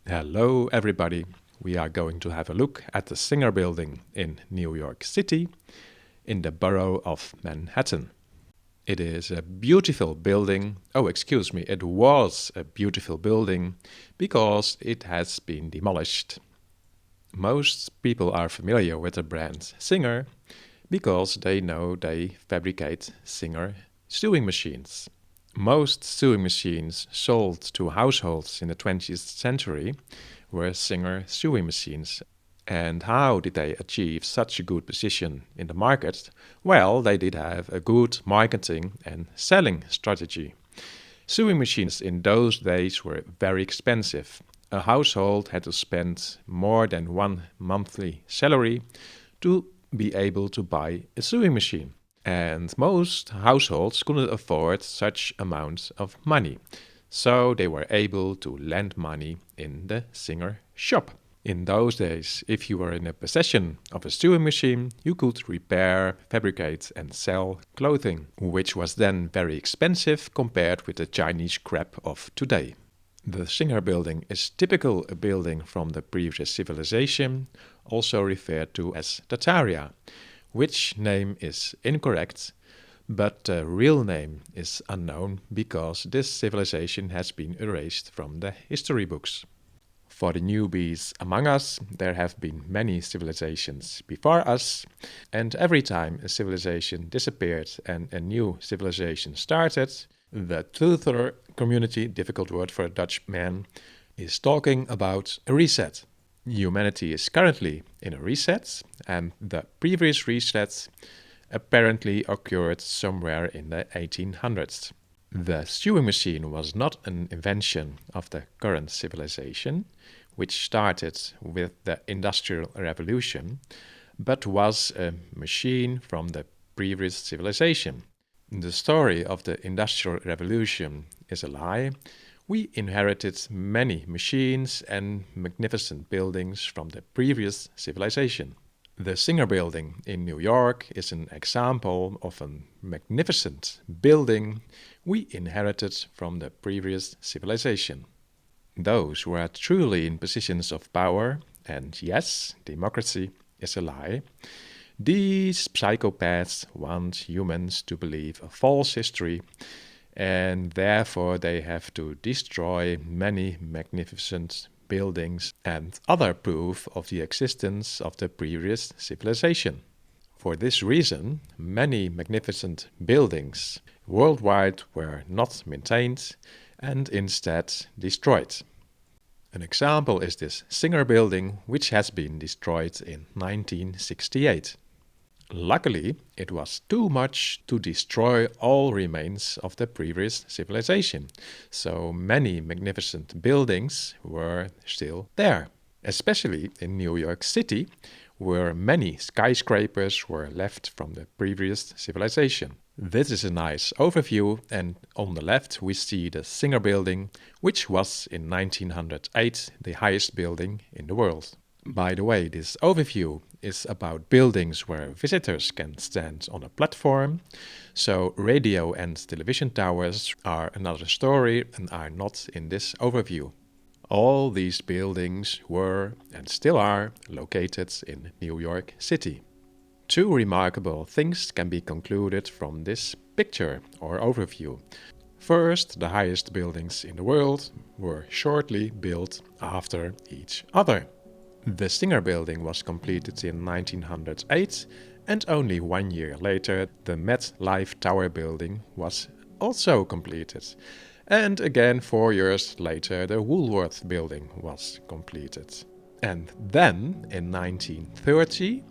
Hello, everybody. We are going to have a look at the Singer Building in New York City, in the borough of Manhattan. It is a beautiful building. Oh, excuse me, it was a beautiful building because it has been demolished. Most people are familiar with the brand Singer because they know they fabricate Singer sewing machines. Most sewing machines sold to households in the 20th century were Singer sewing machines. And how did they achieve such a good position in the market? Well, they did have a good marketing and selling strategy. Sewing machines in those days were very expensive. A household had to spend more than one monthly salary to be able to buy a sewing machine. And most households couldn't afford such amounts of money, so they were able to lend money in the Singer shop. In those days, if you were in a possession of a sewing machine, you could repair, fabricate, and sell clothing, which was then very expensive compared with the Chinese crap of today. The Singer building is typical a building from the previous civilization, also referred to as Tartaria, which name is incorrect, but the real name is unknown because this civilization has been erased from the history books. For the newbies among us, there have been many civilizations before us, and every time a civilization disappeared and a new civilization started, the truther community, difficult word for a Dutch man, is talking about a reset. Humanity is currently in a reset, and the previous reset apparently occurred somewhere in the 1800s. The sewing machine was not an invention of the current civilization, which started with the Industrial Revolution, but was a machine from the previous civilization. The story of the Industrial Revolution is a lie. We inherited many machines and magnificent buildings from the previous civilization. The Singer Building in New York is an example of a magnificent building we inherited from the previous civilization. Those who are truly in positions of power, and yes, democracy is a lie, these psychopaths want humans to believe a false history, and therefore they have to destroy many magnificent buildings and other proof of the existence of the previous civilization. For this reason, many magnificent buildings worldwide were not maintained and instead destroyed. An example is this Singer building, which has been destroyed in 1968. Luckily, it was too much to destroy all remains of the previous civilization, so many magnificent buildings were still there, especially in New York City, where many skyscrapers were left from the previous civilization. This is a nice overview, and on the left we see the Singer building, which was in 1908 the highest building in the world. By the way, this overview is about buildings where visitors can stand on a platform, so radio and television towers are another story and are not in this overview. All these buildings were and still are located in New York City. Two remarkable things can be concluded from this picture or overview. First, the highest buildings in the world were shortly built after each other. The Singer building was completed in 1908, and only 1 year later the MetLife Tower building was also completed. And again 4 years later the Woolworth building was completed. And then in 1930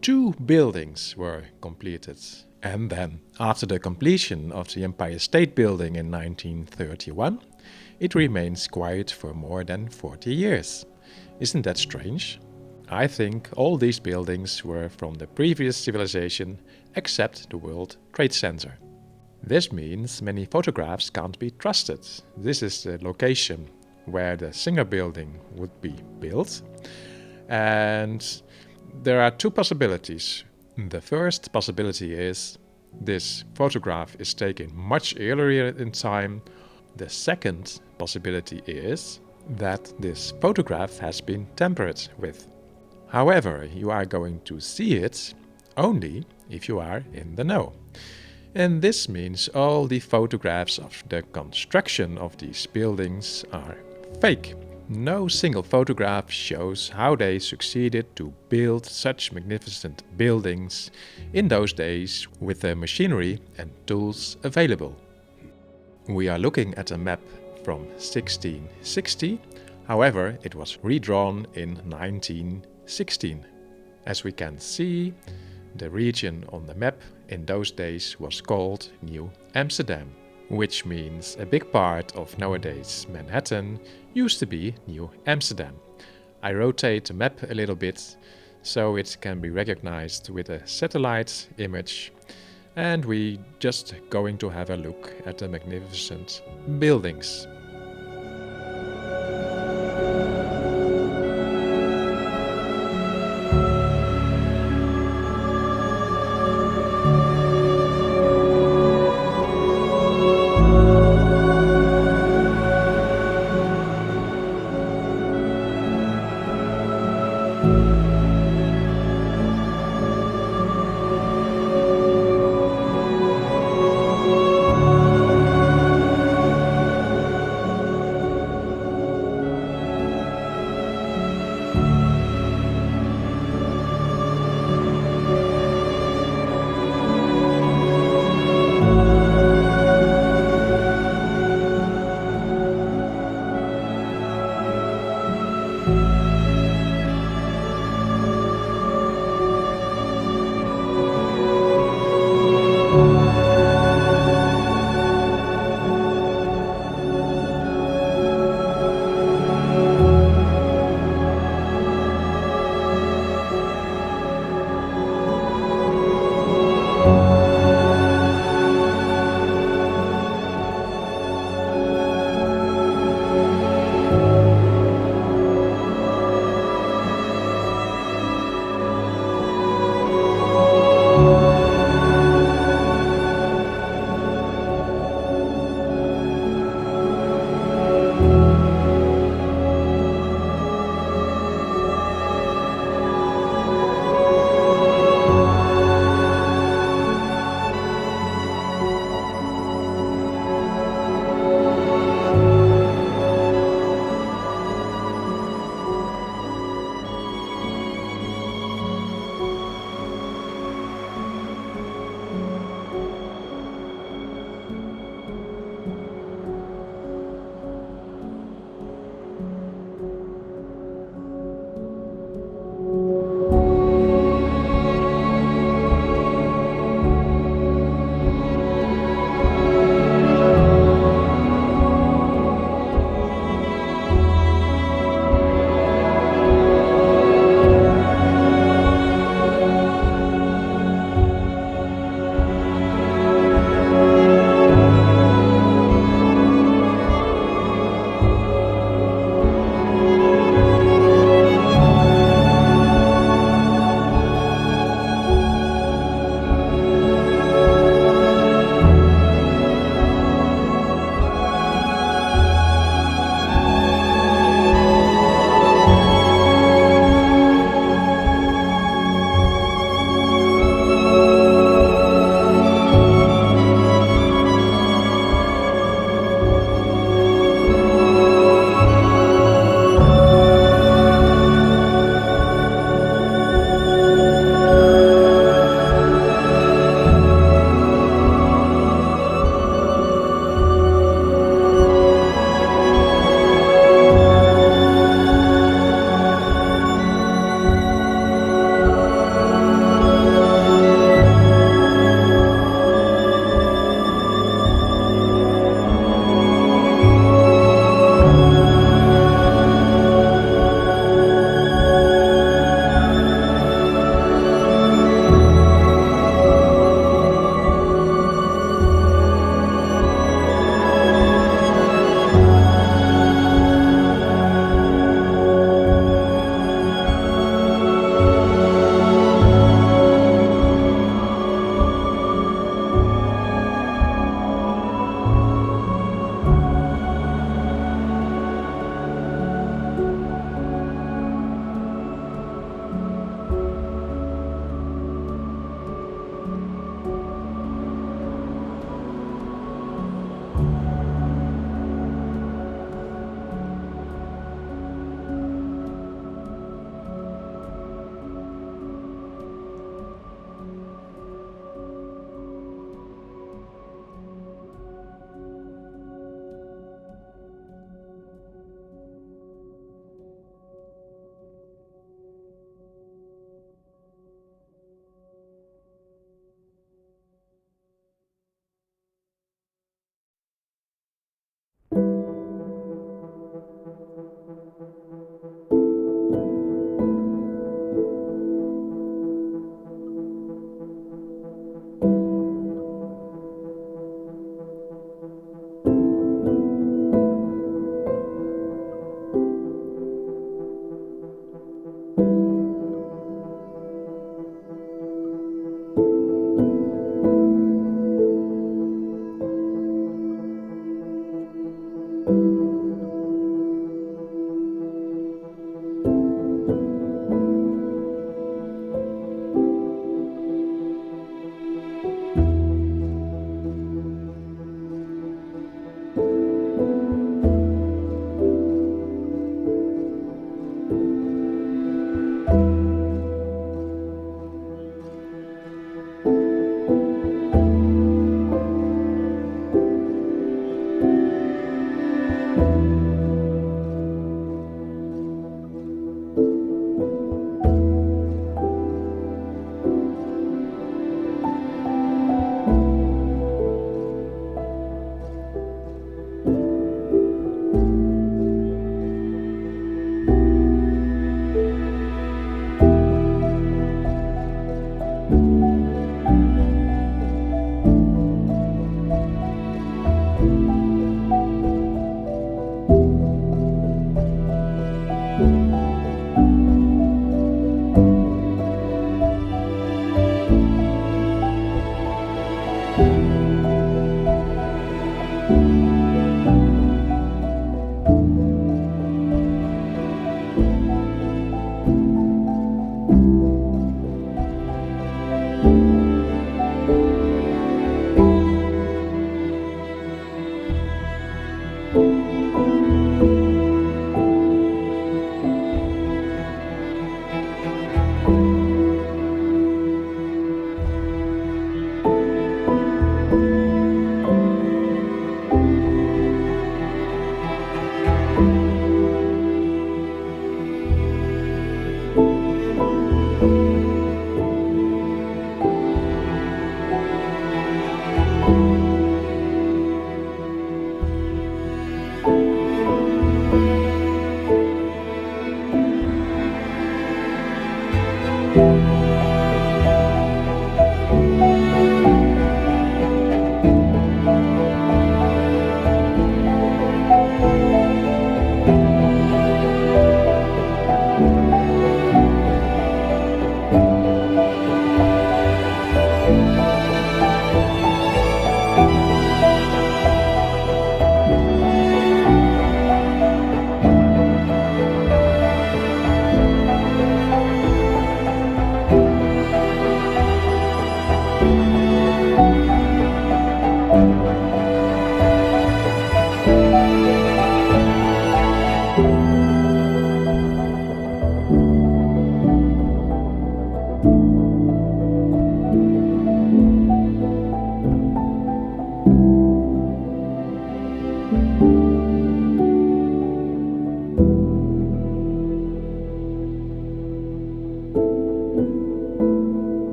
two buildings were completed. And then after the completion of the Empire State Building in 1931, it remains quiet for more than 40 years. Isn't that strange? I think all these buildings were from the previous civilization except the World Trade Center. This means many photographs can't be trusted. This is the location where the Singer building would be built. And there are two possibilities. The first possibility is this photograph is taken much earlier in time. The second possibility is that this photograph has been tampered with. However, you are going to see it only if you are in the know. And this means all the photographs of the construction of these buildings are fake. No single photograph shows how they succeeded to build such magnificent buildings in those days with the machinery and tools available. We are looking at a map from 1660, however, it was redrawn in 1916. As we can see, the region on the map in those days was called New Amsterdam, which means a big part of nowadays Manhattan used to be New Amsterdam. I rotate the map a little bit so it can be recognized with a satellite image, and we just going to have a look at the magnificent buildings.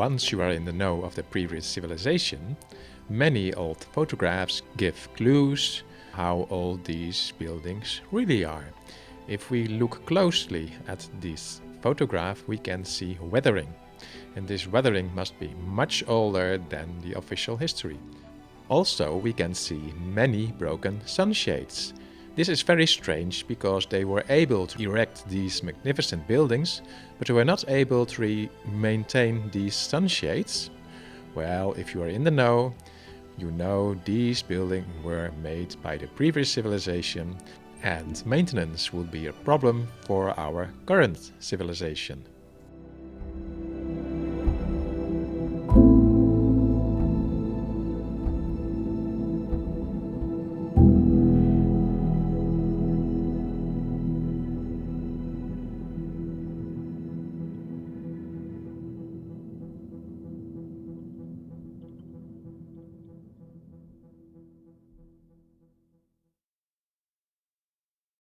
once you are in the know of the previous civilization, many old photographs give clues how old these buildings really are. If we look closely at this photograph, we can see weathering, and this weathering must be much older than the official history. Also, we can see many broken sunshades. This is very strange because they were able to erect these magnificent buildings, but were not able to maintain these sunshades. Well, if you are in the know, you know these buildings were made by the previous civilization, and maintenance would be a problem for our current civilization.